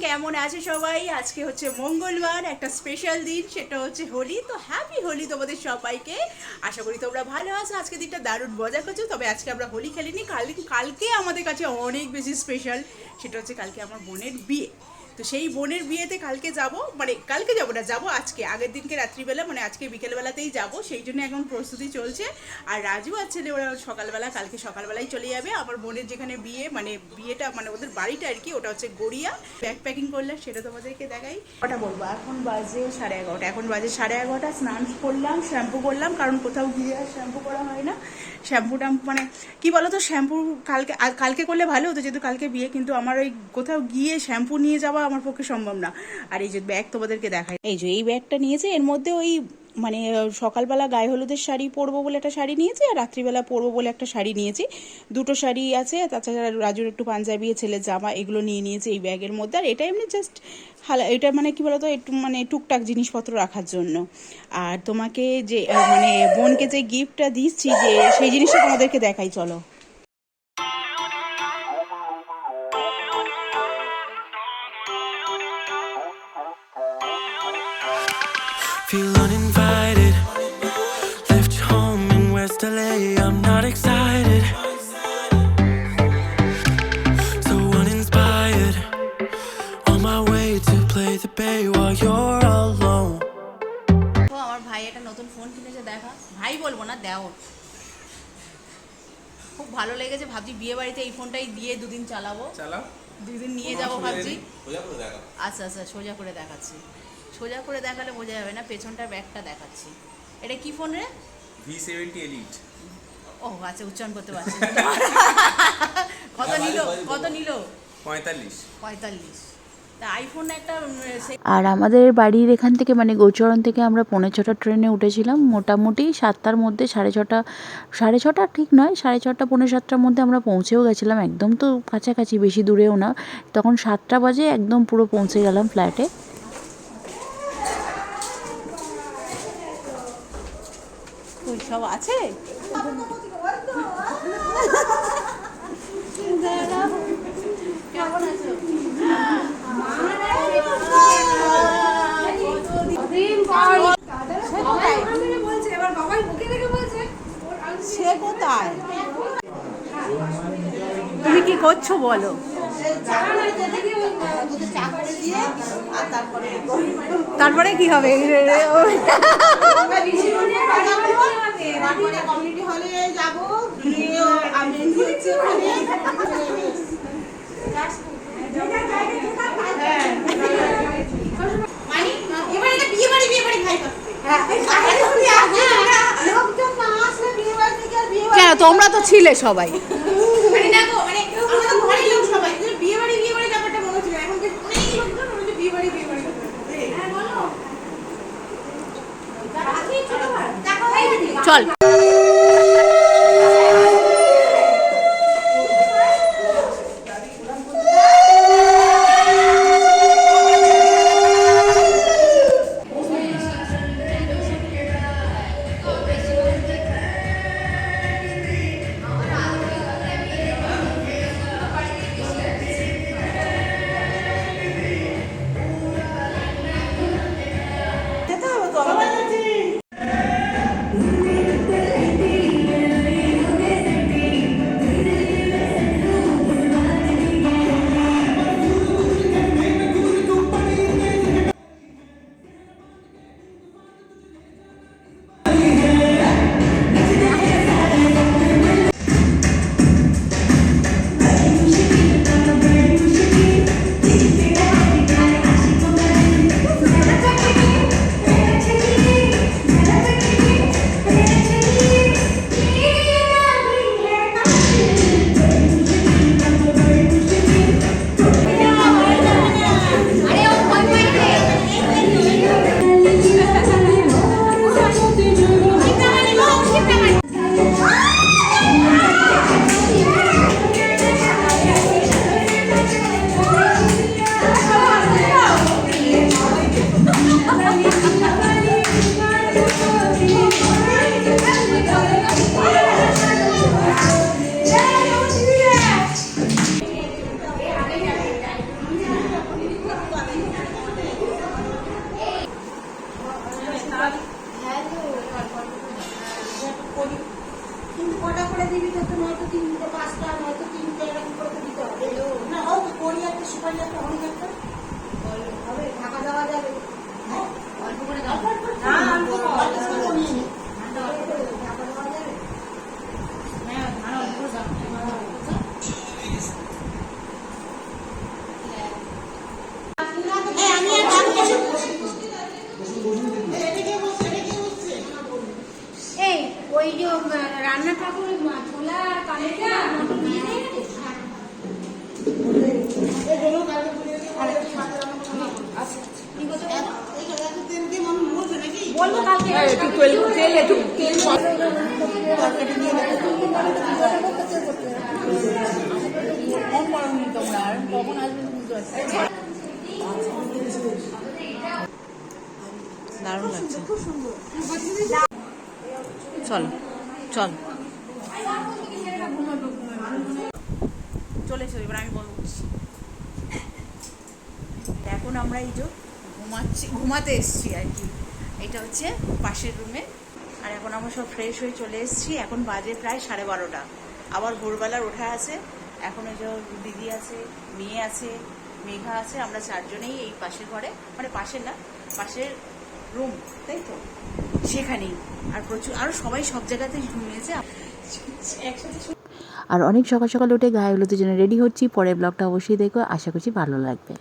কেমন আছে সবাই? আজকে হচ্ছে মঙ্গলবার, একটা স্পেশাল দিন, সেটা হচ্ছে হোলি। তো হ্যাপি হোলি তোমাদের সবাইকে। আশা করি তোমরা ভালো আছো, আজকে দিনটা দারুণ মজা করছো। তবে আজকে আমরা হোলি খেলিনি, কালকে আমাদের কাছে অনেক বেশি স্পেশাল। সেটা হচ্ছে কালকে আমার বোনের বিয়ে। তো সেই বোনের বিয়েতে কালকে যাব, মানে কালকে যাবো না, যাবো আজকে, আগের দিনকে রাত্রিবেলা, মানে আজকে বিকেলবেলাতেই যাব। সেই জন্য এখন প্রস্তুতি চলছে। আর রাজু আর ছেলে ওরা সকালবেলা, কালকে সকালবেলাই চলে যাবে আমার বোনের যেখানে বিয়ে, মানে বিয়েটা মানে ওদের বাড়িটা আর কি, ওটা হচ্ছে গড়িয়া। ব্যাগ প্যাকিং করলে সেটা তোমাদেরকে দেখাই। কটা বলবো, এখন বাজে 11:30। এখন বাজে 11:30। স্নান করলাম, শ্যাম্পু করলাম, কারণ কোথাও গিয়ে আর শ্যাম্পু করা হয় না। শ্যাম্পুটা মানে কি বলো তো, শ্যাম্পু কালকে করলে ভালো হতো যেহেতু কালকে বিয়ে, কিন্তু আমার ওই কোথাও গিয়ে শ্যাম্পু নিয়ে যাওয়া আমার পক্ষে সম্ভব না। আর এই যে ব্যাগ তোমাদেরকে দেখাই, এই যে এই ব্যাগটা নিয়েছে, এর মধ্যে ওই মানে সকালবেলা গায়ে হলুদের শাড়ি পরবো বলে একটা শাড়ি নিয়েছি, আর রাত্রিবেলা পরবো বলে একটা শাড়ি নিয়েছি। দুটো শাড়ি আছে, তাছাড়া রাজুর একটু পাঞ্জাবি, ছেলের জামা, এগুলো নিয়ে নিয়েছি এই ব্যাগের মধ্যে। আর এটা এমনি জাস্ট এটা মানে কি বলতো, একটু মানে টুকটাক জিনিসপত্র রাখার জন্য। আর তোমাকে যে মানে বোনকে যে গিফটটা দিচ্ছি, যে সেই জিনিসটা তোমাদেরকে দেখাই, চলো। Feel uninvited. Left home in West LA. I'm not excited. So uninspired. On my way to play the bay while you're alone. তো আমার ভাই একটা নতুন ফোন কিনেছে, দেখা, ভাই বলবো না, দেও। খুব ভালো লেগেছে, ভাবছি বিয়ে বাড়িতে এই ফোনটাই দিয়ে দুদিন চালাবো, দুদিন নিয়ে যাবো ভাবছি। আচ্ছা আচ্ছা, সোজা করে দেখাচ্ছি। সোজা করে দেখালে বোঝা যাবে না, পেছনটার ব্যাগটা দেখাচ্ছি। এটা কি ফোন রে? V70 Elite। ও আচ্ছা, উচ্চারণ করতে পারছি। কত নিল? কত নিল? 45। তা আইফোন একটা। আর আমাদের বাড়ির এখান থেকে মানে গৌচরণ থেকে আমরা 6:45 ট্রেনে উঠেছিলাম। মোটামুটি 7টার মধ্যে, 6:30 ঠিক নয়, 6:30 6:45টার মধ্যে আমরা পৌঁছেও গেছিলাম। একদম তো কাছাকাছি, বেশি দূরেও না। তখন 7টা বাজে, একদম পুরো পৌঁছে গেলাম ফ্ল্যাটে। সব আছে। কেমন আছো? সে কোথায়? তুমি কি করছো বলো? তারপরে কি হবে? কমিউনিটি হলে যাবো, গিয়ে আমি হচ্ছে ওখানে কেন, তোমরা তো ছিলে সবাই। চল। বাড়ি একটা অনেক একটা হবে ঢাকা দেওয়া যাবে অল্প করে দাও না আমি তো অল্প করে নিয়ে নিই ঢাকা দেওয়া যাবে হ্যাঁ ভালো অল্প করে দাও আমি আর কাজ করছি এই ওই যে রান্নাটা করে ছোলা কালিটা দিয়ে দে বলবো কালকে একটু তেল একটু তেল দারুণ লাগছে। চল চল চলে এসো, এবার আমি বলছি। এখন আমরা এই যে ঘুমাতে এসেছি আর কি। এটা হচ্ছে পাশের রুমে। আর এখন আমরা সব ফ্রেশ হয়ে চলে এসেছি। এখন বাজে প্রায় 12:30। আবার ভোরবেলার ওঠা আছে। এখন এই যে দিদি আছে, মেয়ে আছে, মেঘা আছে, আমরা চারজনেই এই পাশের ঘরে, মানে পাশের না, পাশের রুম, তাই তো, সেখানেই। আর প্রচুর আরও সবাই সব জায়গাতেই ঘুমিয়েছে একসাথে। আর অনেক সকাল সকাল উঠে গায়ে হলুদের জন্য রেডি হচ্ছি। পরের ব্লগটা অবশ্যই দেখো, আশা করছি ভালো লাগবে।